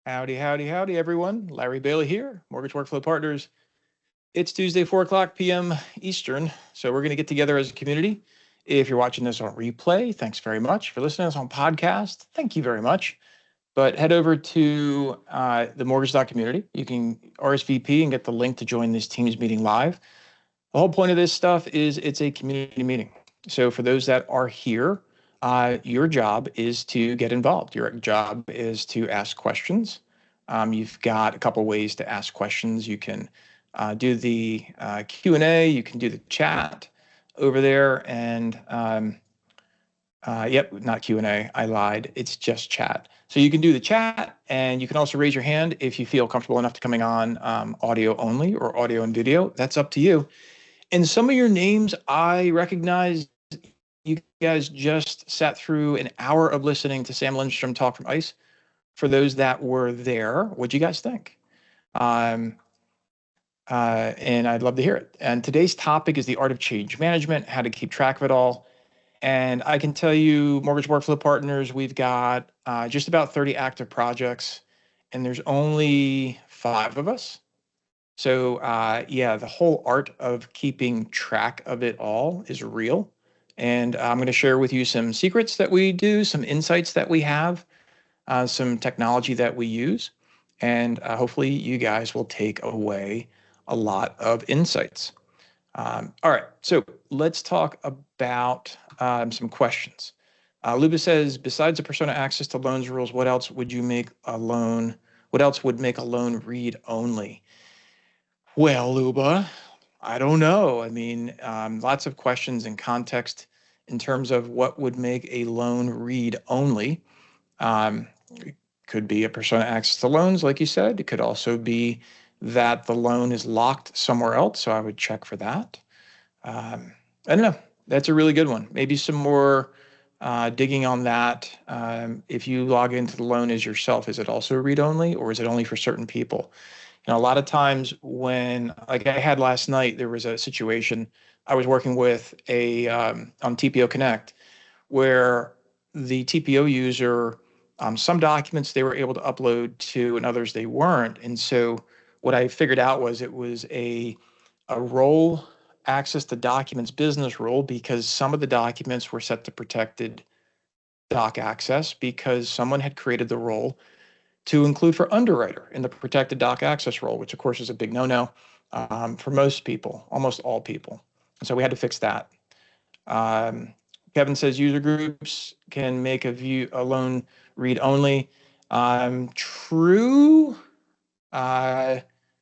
Howdy, howdy, howdy, everyone. Larry Bailey here, Mortgage Workflow Partners. It's Tuesday, 4 o'clock p.m. Eastern, so we're going to get together as a community. If you're watching this on replay, thanks very much. For listening to us on podcast, thank you very much. But head over to the Mortgage Community. You can RSVP and get the link to join this Teams meeting live. The whole point of this stuff is it's a community meeting. So for those that are here, your job is to get involved. Your job is to ask questions. You've got a couple ways to ask questions. You can do the Q&A. You can do the chat over there. And yep, not Q&A. I lied. It's just chat. So you can do the chat, and you can also raise your hand if you feel comfortable enough to coming on audio only or audio and video. That's up to you. And some of your names I recognize. You guys just sat through an hour of listening to Sam Lindstrom talk from ICE. For those that were there, what'd you guys think? And I'd love to hear it. And today's topic is the art of change management, how to keep track of it all. And I can tell you, Mortgage Workflow Partners, we've got just about 30 active projects, and there's only 5 of us. So yeah, the whole art of keeping track of it all is real. And I'm going to share with you some secrets that we do, some insights that we have, some technology that we use, and hopefully you guys will take away a lot of insights. All right, so let's talk about some questions. Luba says, besides the persona access to loans rules, what else would you make a loan? What else would make a loan read only? Well, Luba, I don't know. I mean, lots of questions in context in terms of what would make a loan read only. It could be a persona access to loans, like you said. It could also be that the loan is locked somewhere else, so I would check for that. I don't know. That's a really good one. Maybe some more digging on that. If you log into the loan as yourself, is it also read only, or is it only for certain people? You know, a lot of times when, like I had last night, there was a situation I was working with on TPO Connect, where the TPO user, some documents they were able to upload to and others they weren't. And so what I figured out was it was a role access to documents business rule, because some of the documents were set to protected doc access because someone had created the role to include for underwriter in the protected doc access role, which of course is a big no-no for most people, almost all people. And so we had to fix that. Kevin says user groups can make a loan read only. True.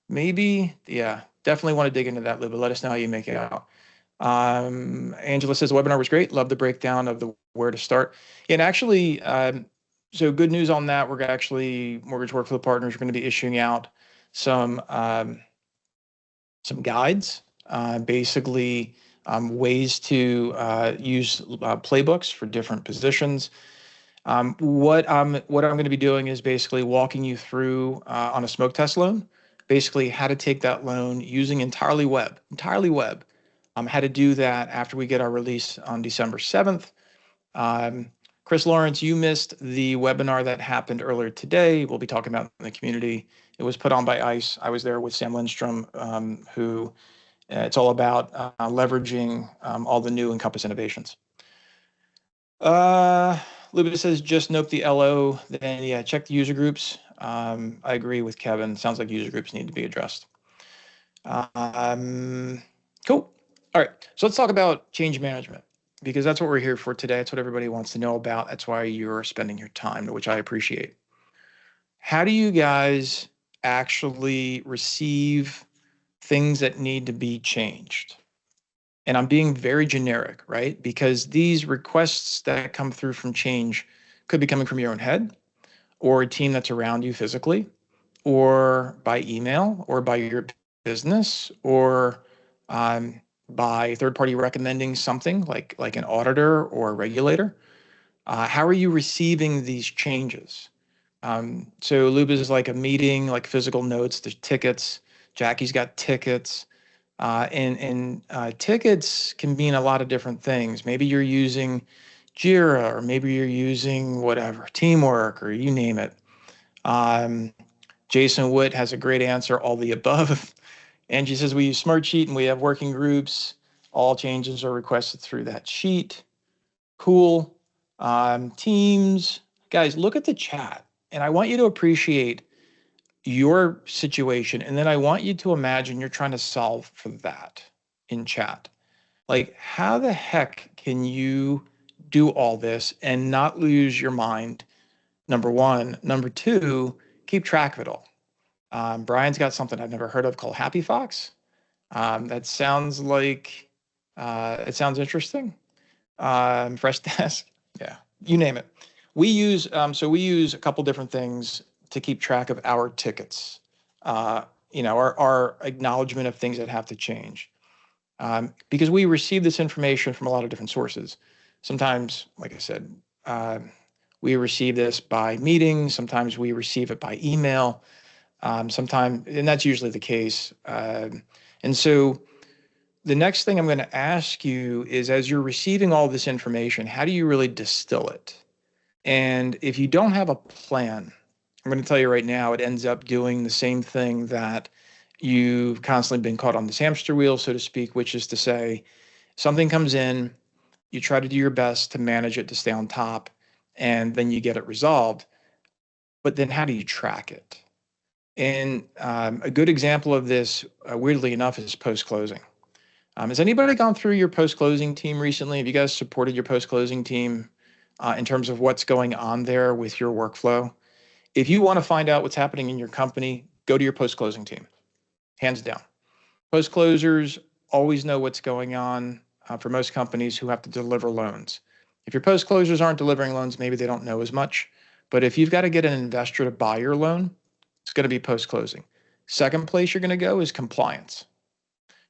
Maybe, yeah, definitely want to dig into that, Lou, but let us know how you make it out. Angela says the webinar was great. Love the breakdown of the where to start. And actually, so good news on that. We're actually, Mortgage Workflow Partners are going to be issuing out some guides, basically ways to use playbooks for different positions. What I'm going to be doing is basically walking you through on a smoke test loan, basically how to take that loan using entirely web, how to do that after we get our release on December 7th. Chris Lawrence, you missed the webinar that happened earlier today. We'll be talking about in the community. It was put on by ICE. I was there with Sam Lindstrom, who it's all about leveraging all the new Encompass innovations. Luba says, just nope the LO, then yeah, check the user groups. I agree with Kevin. Sounds like user groups need to be addressed. Cool. All right, so let's talk about change management, because that's what we're here for today. That's what everybody wants to know about. That's why you're spending your time, which I appreciate. How do you guys actually receive things that need to be changed? And I'm being very generic, right? Because these requests that come through from change could be coming from your own head, or a team that's around you physically, or by email, or by your business, or by third party recommending something like an auditor or a regulator. How are you receiving these changes? So Luba is like a meeting, like physical notes, there's tickets. Jackie's got tickets. And tickets can mean a lot of different things. Maybe you're using Jira, or maybe you're using whatever, Teamwork, or you name it. Um, Jason Witt has a great answer, all the above. Angie says we use Smartsheet and we have working groups. All changes are requested through that sheet. Cool. Teams, guys, look at the chat. And I want you to appreciate your situation. And then I want you to imagine you're trying to solve for that in chat. Like, how the heck can you do all this and not lose your mind? Number one. Number two, keep track of it all. Brian's got something I've never heard of called Happy Fox. That sounds like it sounds interesting. Freshdesk, yeah, you name it. We use we use a couple different things to keep track of our tickets. Our acknowledgement of things that have to change, because we receive this information from a lot of different sources. Sometimes, like I said, we receive this by meeting. Sometimes we receive it by email. Sometimes, and that's usually the case. And so the next thing I'm going to ask you is, as you're receiving all this information, how do you really distill it? And if you don't have a plan, I'm going to tell you right now, it ends up doing the same thing that you've constantly been caught on this hamster wheel, so to speak, which is to say, something comes in, you try to do your best to manage it, to stay on top, and then you get it resolved. But then how do you track it? And a good example of this, weirdly enough, is post-closing. Has anybody gone through your post-closing team recently? Have you guys supported your post-closing team in terms of what's going on there with your workflow? If you want to find out what's happening in your company, go to your post-closing team, hands down. Post-closers always know what's going on for most companies who have to deliver loans. If your post-closers aren't delivering loans, maybe they don't know as much. But if you've got to get an investor to buy your loan, it's going to be post-closing. Second place you're going to go is compliance.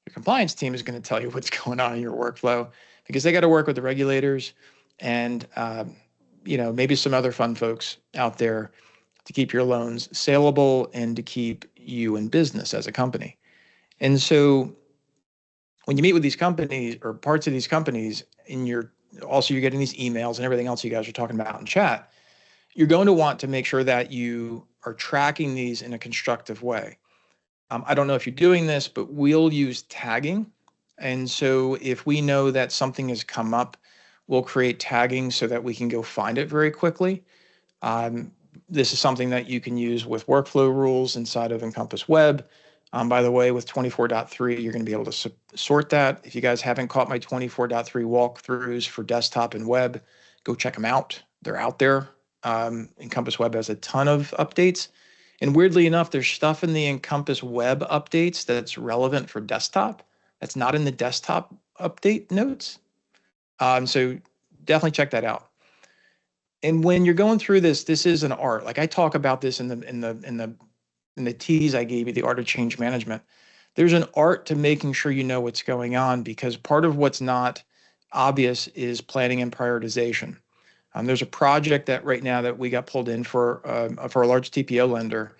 Your compliance team is going to tell you what's going on in your workflow, because they got to work with the regulators and maybe some other fun folks out there to keep your loans saleable and to keep you in business as a company. And so when you meet with these companies or parts of these companies, you're getting these emails and everything else you guys are talking about in chat, you're going to want to make sure that you are tracking these in a constructive way. I don't know if you're doing this, but we'll use tagging. And so if we know that something has come up, we'll create tagging so that we can go find it very quickly. This is something that you can use with workflow rules inside of Encompass Web. By the way, with 24.3, you're going to be able to sort that. If you guys haven't caught my 24.3 walkthroughs for desktop and web, go check them out. They're out there. Encompass Web has a ton of updates. And weirdly enough, there's stuff in the Encompass Web updates that's relevant for desktop that's not in the desktop update notes. So definitely check that out. And when you're going through this is an art. Like I talk about this in the tease I gave you, the art of change management. There's an art to making sure you know what's going on, because part of what's not obvious is planning and prioritization. There's a project that right now that we got pulled in for a large TPO lender,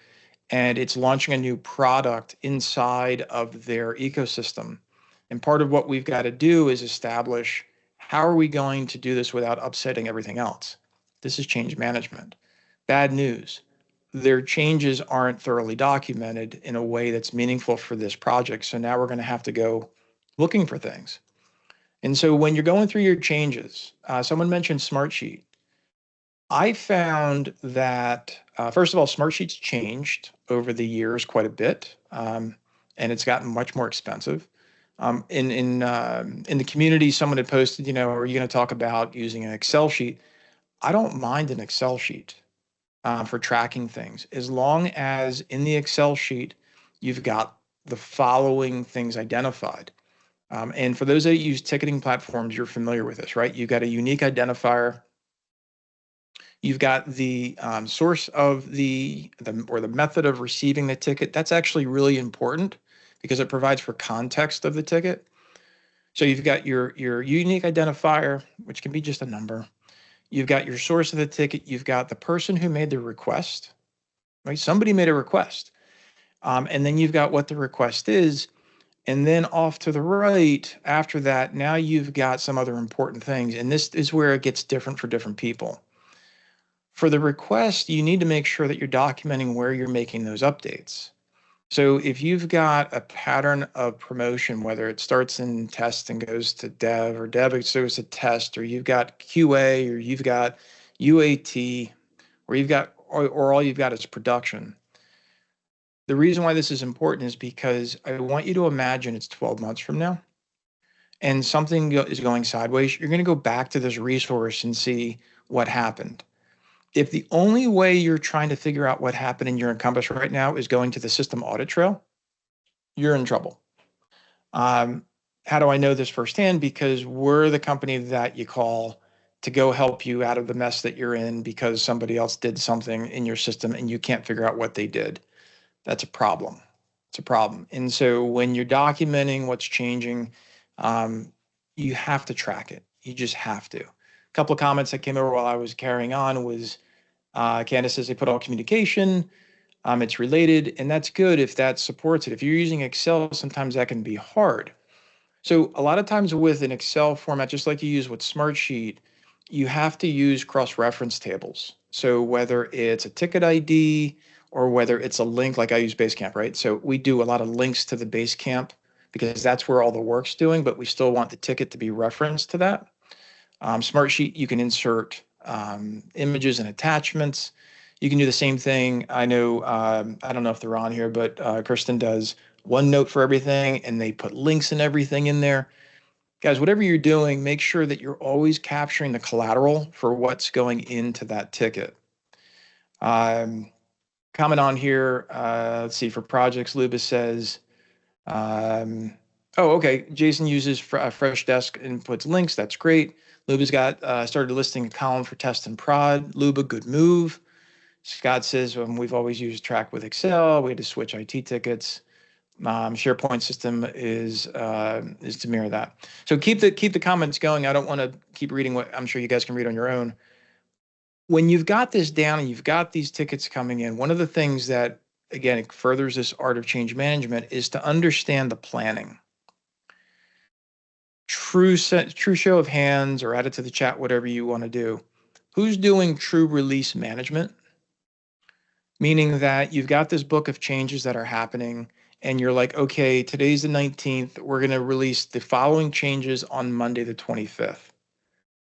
and it's launching a new product inside of their ecosystem. And part of what we've got to do is establish, how are we going to do this without upsetting everything else? This is change management. Bad news, their changes aren't thoroughly documented in a way that's meaningful for this project. So now we're going to have to go looking for things. And so when you're going through your changes, someone mentioned Smartsheet. I found that, first of all, Smartsheet's changed over the years quite a bit, and it's gotten much more expensive. In the community, someone had posted, are you going to talk about using an Excel sheet? I don't mind an Excel sheet for tracking things, as long as in the Excel sheet you've got the following things identified. And for those that use ticketing platforms, you're familiar with this, right? You've got a unique identifier. You've got the source of the method of receiving the ticket. That's actually really important because it provides for context of the ticket. So you've got your unique identifier, which can be just a number. You've got your source of the ticket. You've got the person who made the request, right? Somebody made a request. And then you've got what the request is. And then off to the right, after that, now you've got some other important things. And this is where it gets different for different people. For the request, you need to make sure that you're documenting where you're making those updates. So if you've got a pattern of promotion, whether it starts in test and goes to dev, or dev goes to test, or you've got QA, or you've got UAT, or you've got, or all you've got is production. The reason why this is important is because I want you to imagine it's 12 months from now and something is going sideways. You're going to go back to this resource and see what happened. If the only way you're trying to figure out what happened in your Encompass right now is going to the system audit trail, you're in trouble. How do I know this firsthand? Because we're the company that you call to go help you out of the mess that you're in because somebody else did something in your system and you can't figure out what they did. That's a problem. It's a problem. And so when you're documenting what's changing, you have to track it. You just have to. A couple of comments that came over while I was carrying on was Candace says they put all communication. It's related, and that's good if that supports it. If you're using Excel, sometimes that can be hard. So a lot of times with an Excel format, just like you use with Smartsheet, you have to use cross-reference tables. So whether it's a ticket ID or whether it's a link, like I use Basecamp, right? So we do a lot of links to the Basecamp because that's where all the work's doing, but we still want the ticket to be referenced to that. Smartsheet, you can insert images and attachments. You can do the same thing. I know, I don't know if they're on here, but Kirsten does OneNote for everything, and they put links and everything in there. Guys, whatever you're doing, make sure that you're always capturing the collateral for what's going into that ticket. Comment on here, let's see, for projects, Lubis says, oh, okay, Jason uses Freshdesk and puts links, that's great. Luba's got started listing a column for test and prod. Luba, good move. Scott says we've always used Track with Excel. We had to switch IT tickets. SharePoint system is to mirror that. So keep the comments going. I don't want to keep reading what I'm sure you guys can read on your own. When you've got this down and you've got these tickets coming in, one of the things that, again, it furthers this art of change management is to understand the planning. True show of hands, or add it to the chat, whatever you want to do. Who's doing true release management? Meaning that you've got this book of changes that are happening and you're like, okay, today's the 19th. We're going to release the following changes on Monday, the 25th.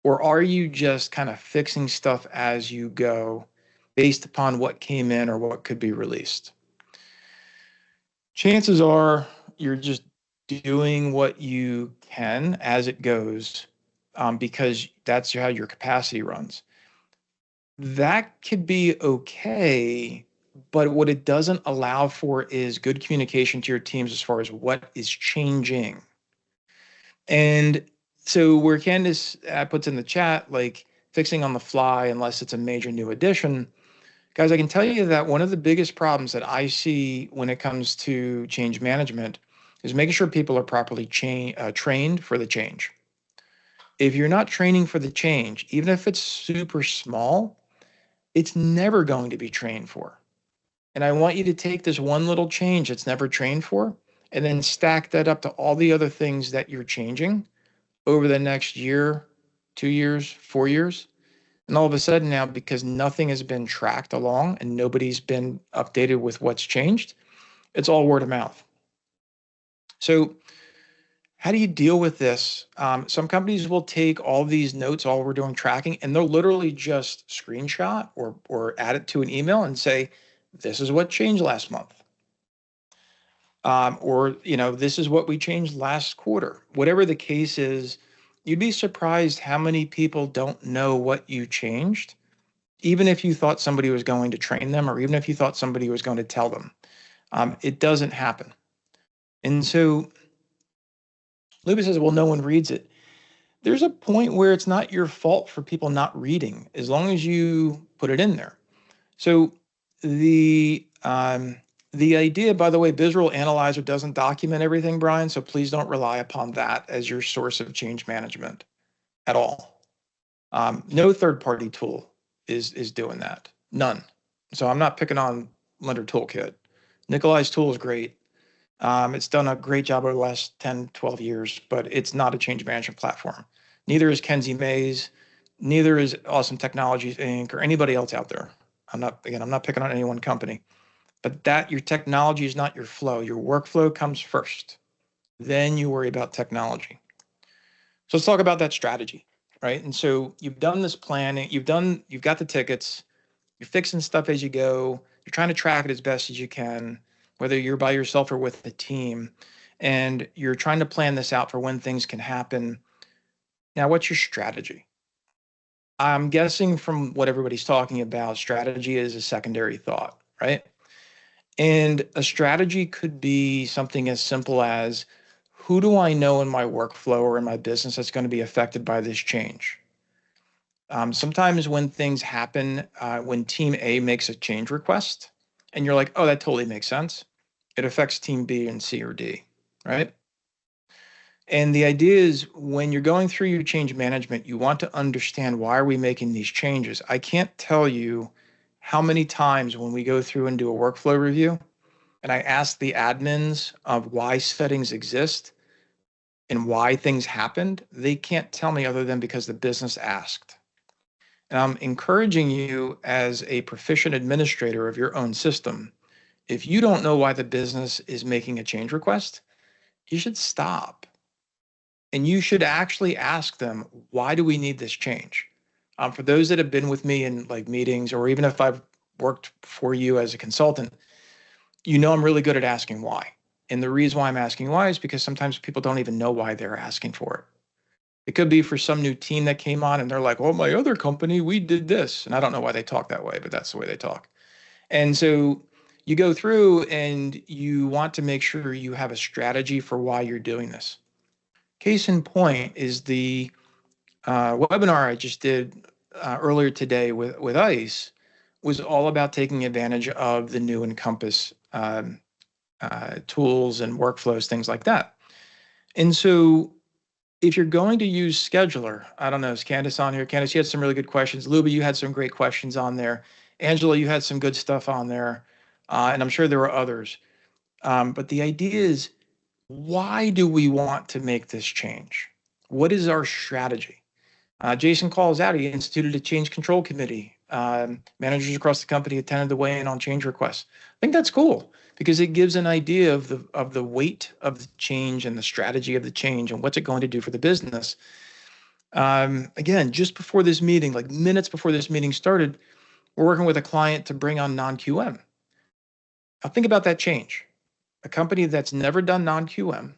Or are you just kind of fixing stuff as you go based upon what came in or what could be released? Chances are you're just doing what you can as it goes, because that's how your capacity runs. That could be okay, but what it doesn't allow for is good communication to your teams as far as what is changing. And so where Candace puts in the chat, like fixing on the fly unless it's a major new addition, guys, I can tell you that one of the biggest problems that I see when it comes to change management is making sure people are properly trained for the change. If you're not training for the change, even if it's super small, it's never going to be trained for. And I want you to take this one little change that's never trained for and then stack that up to all the other things that you're changing over the next year, 2 years, 4 years. And all of a sudden now, because nothing has been tracked along and nobody's been updated with what's changed, it's all word of mouth. So how do you deal with this? Some companies will take all these notes, all we're doing tracking, and they'll literally just screenshot or add it to an email and say, this is what changed last month. Or, this is what we changed last quarter. Whatever the case is, you'd be surprised how many people don't know what you changed, even if you thought somebody was going to train them, or even if you thought somebody was going to tell them. It doesn't happen. And so Luba says, well, no one reads it. There's a point where it's not your fault for people not reading, as long as you put it in there. So the idea, by the way, Visual Analyzer doesn't document everything, Brian, so please don't rely upon that as your source of change management at all. No third-party tool is doing that, none. So I'm not picking on Lender Toolkit. Nikolai's tool is great. It's done a great job over the last 10, 12 years, but it's not a change management platform. Neither is Kenzie Mays. Neither is Awesome Technologies Inc. or anybody else out there. I'm not picking on any one company, but that your technology is not your flow. Your workflow comes first. Then you worry about technology. So let's talk about that strategy, right? And so you've done this planning, you've got the tickets, you're fixing stuff as you go, you're trying to track it as best as you can, whether you're by yourself or with a team, and you're trying to plan this out for when things can happen. Now, what's your strategy? I'm guessing from what everybody's talking about, strategy is a secondary thought, right? And a strategy could be something as simple as, who do I know in my workflow or in my business that's going to be affected by this change? Sometimes when things happen, when team A makes a change request, and you're like, oh, that totally makes sense, it affects team B and C or D, right? And the idea is, when you're going through your change management, you want to understand, why are we making these changes? I can't tell you how many times when we go through and do a workflow review, and I ask the admins of why settings exist and why things happened, they can't tell me other than because the business asked. And I'm encouraging you, as a proficient administrator of your own system, if you don't know why the business is making a change request, you should stop. And you should actually ask them, why do we need this change? For those that have been with me in like meetings, or even if I've worked for you as a consultant, I'm really good at asking why. And the reason why I'm asking why is because sometimes people don't even know why they're asking for it. It could be for some new team that came on and they're like, oh, my other company, we did this. And I don't know why they talk that way, but that's the way they talk. And so you go through and you want to make sure you have a strategy for why you're doing this. Case in point is the webinar I just did earlier today with ICE was all about taking advantage of the new Encompass tools and workflows, things like that. And so if you're going to use Scheduler, I don't know, is Candace on here? Candace, you had some really good questions. Luba, you had some great questions on there. Angela, you had some good stuff on there. And I'm sure there were others. But the idea is, why do we want to make this change? What is our strategy? Jason calls out, he instituted a change control committee. Managers across the company attended the weigh-in on change requests. I think that's cool, because it gives an idea of the weight of the change and the strategy of the change and what's it going to do for the business. Again, just before this meeting, like minutes before this meeting started, we're working with a client to bring on non-QM. Now think about that change. A company that's never done non-QM,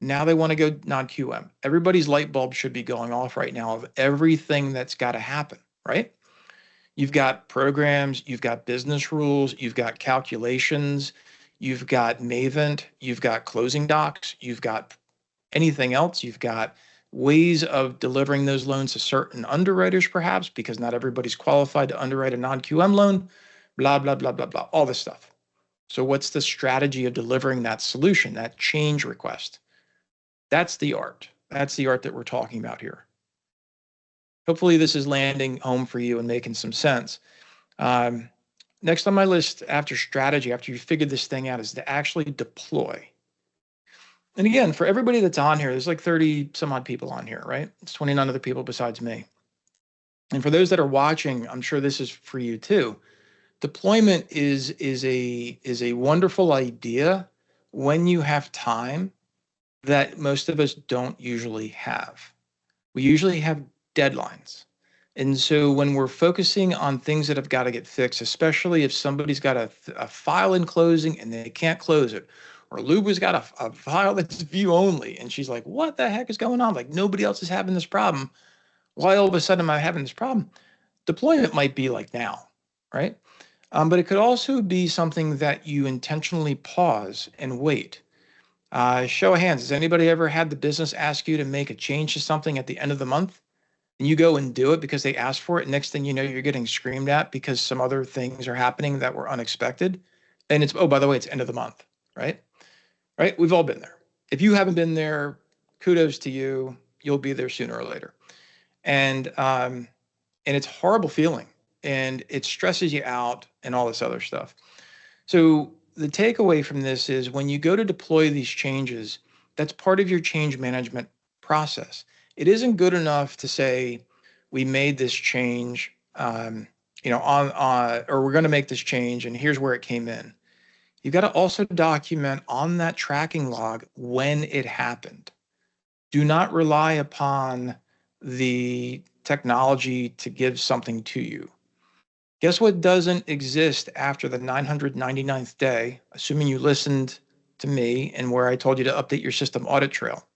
now they want to go non-QM. Everybody's light bulb should be going off right now of everything that's got to happen, right? You've got programs, you've got business rules, you've got calculations, you've got Mavent, you've got closing docs, you've got anything else, you've got ways of delivering those loans to certain underwriters, perhaps, because not everybody's qualified to underwrite a non-QM loan, blah, blah, blah, blah, blah, all this stuff. So what's the strategy of delivering that solution, that change request? That's the art. That's the art that we're talking about here. Hopefully this is landing home for you and making some sense. Next on my list after strategy, after you figured this thing out, is to actually deploy. And again, for everybody that's on here, there's like 30 some odd people on here, right? It's 29 other people besides me. And for those that are watching, I'm sure this is for you too. Deployment is a wonderful idea when you have time that most of us don't usually have. We usually have deadlines. And so when we're focusing on things that have got to get fixed, especially if somebody's got a file in closing and they can't close it, or Luba's got a file that's view only, and she's like, what the heck is going on? Like, nobody else is having this problem. Why all of a sudden am I having this problem? Deployment might be like now, right? But it could also be something that you intentionally pause and wait. Show of hands, has anybody ever had the business ask you to make a change to something at the end of the month? And you go and do it because they asked for it. Next thing you know, you're getting screamed at because some other things are happening that were unexpected. And it's, oh, by the way, it's end of the month, right? Right? We've all been there. If you haven't been there, kudos to you. You'll be there sooner or later. And it's a horrible feeling, and it stresses you out and all this other stuff. So the takeaway from this is, when you go to deploy these changes, that's part of your change management process. It isn't good enough to say, we made this change, or we're going to make this change, and here's where it came in. You've got to also document on that tracking log when it happened. Do not rely upon the technology to give something to you. Guess what doesn't exist after the 999th day, assuming you listened to me and where I told you to update your system audit trail?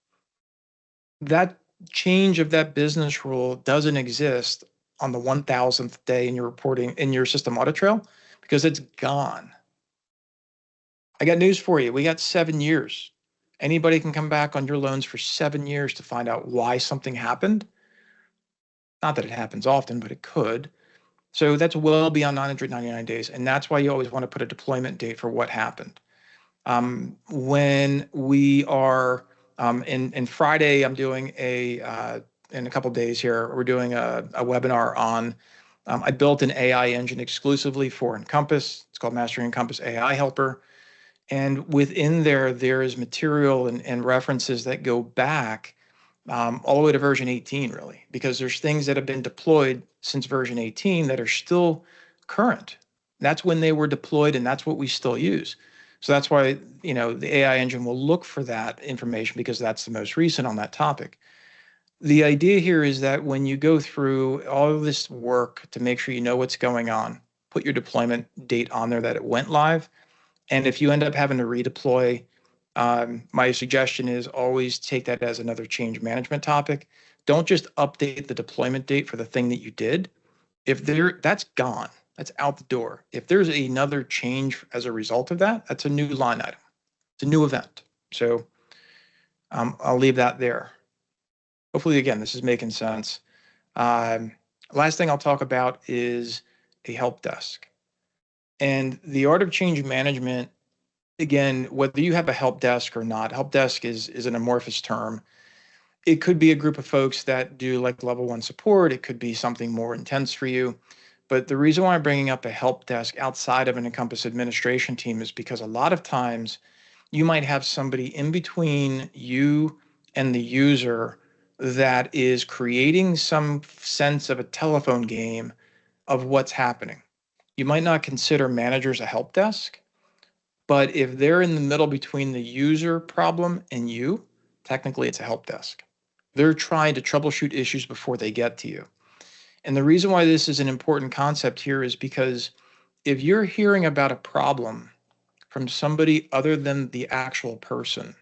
That change of that business rule doesn't exist on the 1000th day in your reporting in your system audit trail because it's gone. I got news for you. We got 7 years. Anybody can come back on your loans for 7 years to find out why something happened. Not that it happens often, but it could. So that's well beyond 999 days. And that's why you always want to put a deployment date for what happened. When we are in Friday, I'm doing in a couple of days here, we're doing a webinar on, I built an AI engine exclusively for Encompass. It's called Mastering Encompass AI Helper. And within there is material and references that go back all the way to version 18, really, because there's things that have been deployed since version 18 that are still current. That's when they were deployed, and that's what we still use. So that's why, the AI engine will look for that information because that's the most recent on that topic. The idea here is that when you go through all of this work to make sure you know what's going on, put your deployment date on there that it went live. And if you end up having to redeploy, my suggestion is always take that as another change management topic. Don't just update the deployment date for the thing that you did. That's gone. That's out the door. If there's another change as a result of that, that's a new line item. It's a new event. So I'll leave that there. Hopefully, again, this is making sense. Last thing I'll talk about is a help desk. And the art of change management, again, whether you have a help desk or not, help desk is an amorphous term. It could be a group of folks that do like level 1 support. It could be something more intense for you. But the reason why I'm bringing up a help desk outside of an Encompass administration team is because a lot of times you might have somebody in between you and the user that is creating some sense of a telephone game of what's happening. You might not consider managers a help desk, but if they're in the middle between the user problem and you, technically it's a help desk. They're trying to troubleshoot issues before they get to you. And the reason why this is an important concept here is because if you're hearing about a problem from somebody other than the actual person,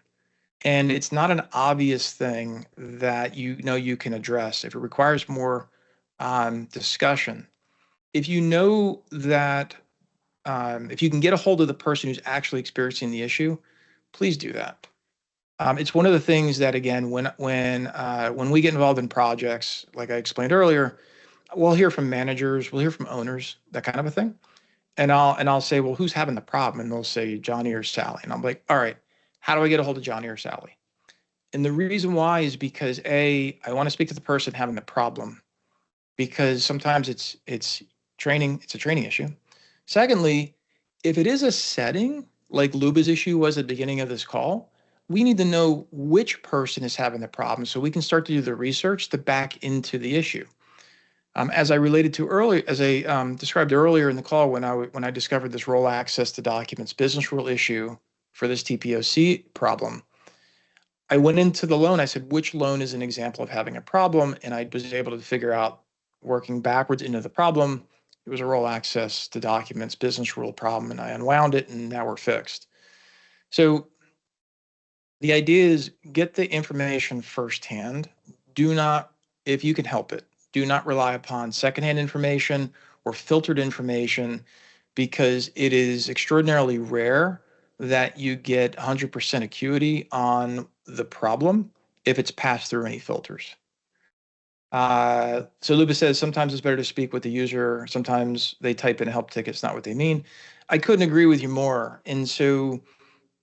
and it's not an obvious thing that you can address, if it requires more discussion, if you know that, if you can get a hold of the person who's actually experiencing the issue, please do that. It's one of the things that, again, when we get involved in projects, like I explained earlier, we'll hear from managers, we'll hear from owners, that kind of a thing. And I'll say, well, who's having the problem? And they'll say Johnny or Sally. And I'm like, all right, how do I get a hold of Johnny or Sally? And the reason why is because I want to speak to the person having the problem, because sometimes it's training, it's a training issue. Secondly, if it is a setting like Luba's issue was at the beginning of this call, we need to know which person is having the problem so we can start to do the research to back into the issue. As I related to earlier, as I described earlier in the call, when I discovered this role access to documents business rule issue for this TPOC problem, I went into the loan. I said, which loan is an example of having a problem? And I was able to figure out, working backwards into the problem, it was a role access to documents business rule problem, and I unwound it, and now we're fixed. So the idea is get the information firsthand. Do not, if you can help it, do not rely upon secondhand information or filtered information, because it is extraordinarily rare that you get 100% acuity on the problem if it's passed through any filters. So Luba says sometimes it's better to speak with the user. Sometimes they type in a help ticket. It's not what they mean. I couldn't agree with you more. And so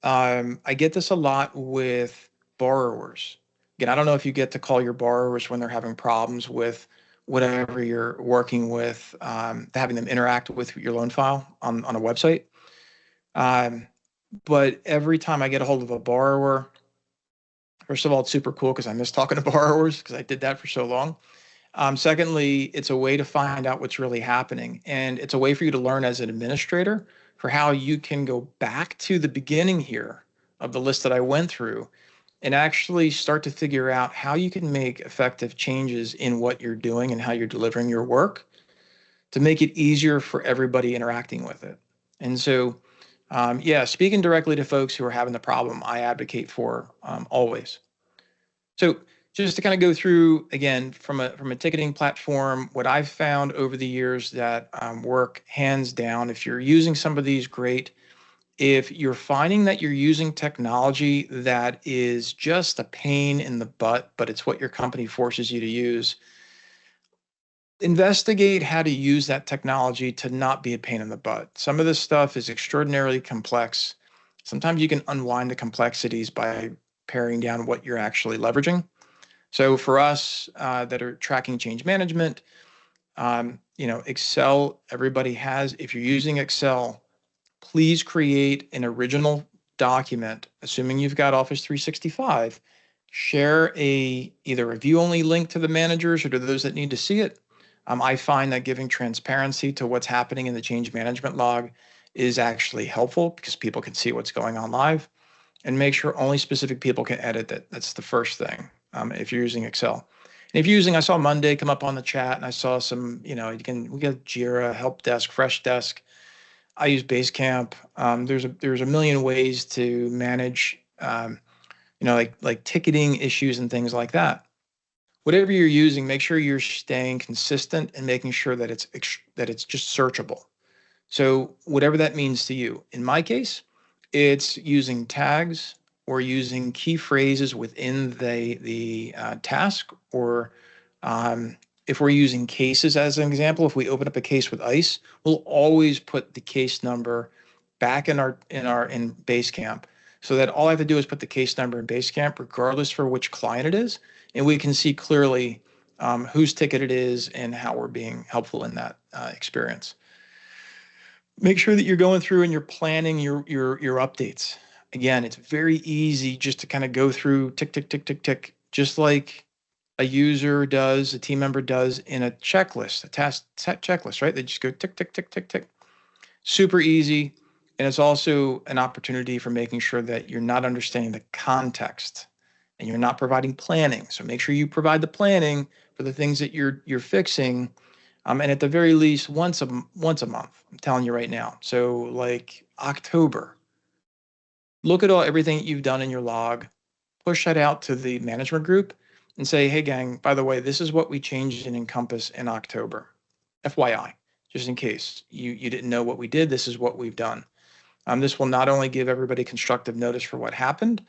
I get this a lot with borrowers. Again, I don't know if you get to call your borrowers when they're having problems with whatever you're working with, having them interact with your loan file on a website. But every time I get a hold of a borrower, first of all, it's super cool because I miss talking to borrowers because I did that for so long. Secondly, it's a way to find out what's really happening. And it's a way for you to learn as an administrator for how you can go back to the beginning here of the list that I went through and actually start to figure out how you can make effective changes in what you're doing and how you're delivering your work to make it easier for everybody interacting with it. And so, yeah, speaking directly to folks who are having the problem, I advocate for always. So just to kind of go through again from a ticketing platform, what I've found over the years that work hands down. If you're using some of these, great. If you're finding that you're using technology that is just a pain in the butt, but it's what your company forces you to use, investigate how to use that technology to not be a pain in the butt. Some of this stuff is extraordinarily complex. Sometimes you can unwind the complexities by paring down what you're actually leveraging. So for us that are tracking change management, Excel, everybody has. If you're using Excel, please create an original document, assuming you've got Office 365. Share either a view-only link to the managers or to those that need to see it. I find that giving transparency to what's happening in the change management log is actually helpful because people can see what's going on live, and make sure only specific people can edit it. That's the first thing if you're using Excel. And if you're using, I saw Monday come up on the chat, and I saw some, we got Jira, Help Desk, Freshdesk. I use Basecamp. There's a million ways to manage, like ticketing issues and things like that. Whatever you're using, make sure you're staying consistent and making sure that it's just searchable. So whatever that means to you. In my case, it's using tags or using key phrases within the task, or if we're using cases as an example, if we open up a case with ICE, we'll always put the case number back in Basecamp, so that all I have to do is put the case number in Basecamp, regardless for which client it is, and we can see clearly whose ticket it is and how we're being helpful in that experience. Make sure that you're going through and you're planning your updates. Again, it's very easy just to kind of go through tick, tick, tick, tick, tick, just like a user does, a team member does in a checklist, a task set checklist, right? They just go tick, tick, tick, tick, tick. Super easy. And it's also an opportunity for making sure that you're not understanding the context and you're not providing planning. So make sure you provide the planning for the things that you're fixing. And at the very least, once a month, I'm telling you right now. So like October, look at everything you've done in your log, push that out to the management group and say, hey gang, by the way, this is what we changed in Encompass in October. FYI, just in case you didn't know what we did, this is what we've done. This will not only give everybody constructive notice for what happened,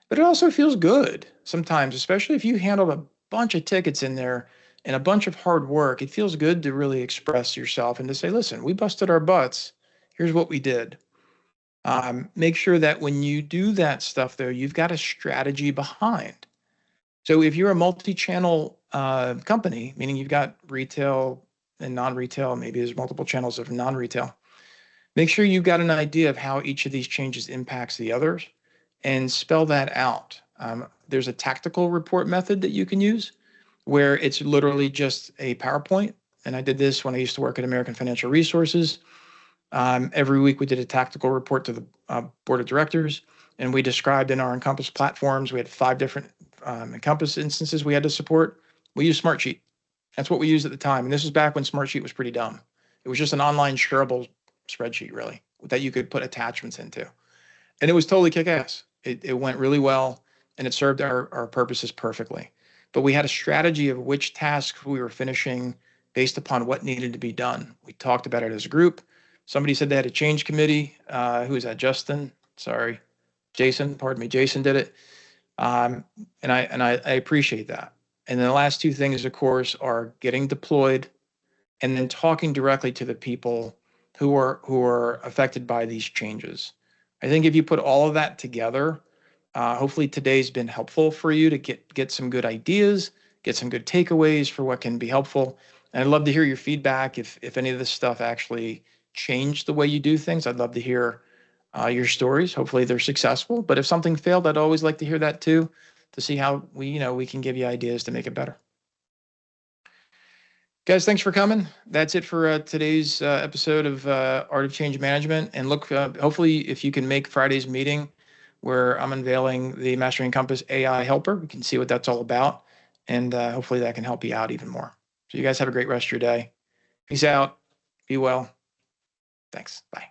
but it also feels good sometimes, especially if you handled a bunch of tickets in there and a bunch of hard work. It feels good to really express yourself and to say, listen, we busted our butts. Here's what we did. Make sure that when you do that stuff, though, you've got a strategy behind. So if you're a multi-channel company, meaning you've got retail and non-retail, maybe there's multiple channels of non-retail, make sure you've got an idea of how each of these changes impacts the others and spell that out. There's a tactical report method that you can use where it's literally just a PowerPoint. And I did this when I used to work at American Financial Resources. Every week we did a tactical report to the board of directors, and we described in our Encompass platforms, we had 5 different Encompass instances we had to support. We used Smartsheet. That's what we used at the time. And this was back when Smartsheet was pretty dumb. It was just an online shareable spreadsheet, really, that you could put attachments into. And it was totally kick-ass. It went really well, and it served our purposes perfectly. But we had a strategy of which tasks we were finishing based upon what needed to be done. We talked about it as a group. Somebody said they had a change committee. Who was that? Justin? Sorry. Jason, pardon me. Jason did it. And I appreciate that. And then the last 2 things, of course, are getting deployed and then talking directly to the people who are affected by these changes. I think if you put all of that together, hopefully today's been helpful for you to get some good ideas, get some good takeaways for what can be helpful. And I'd love to hear your feedback if any of this stuff actually changed the way you do things. I'd love to hear your stories. Hopefully they're successful. But if something failed, I'd always like to hear that too, to see how we can give you ideas to make it better. Guys, thanks for coming. That's it for today's episode of Art of Change Management. And look, hopefully, if you can make Friday's meeting where I'm unveiling the Mastering Compass AI helper, we can see what that's all about. And hopefully that can help you out even more. So you guys have a great rest of your day. Peace out. Be well. Thanks. Bye.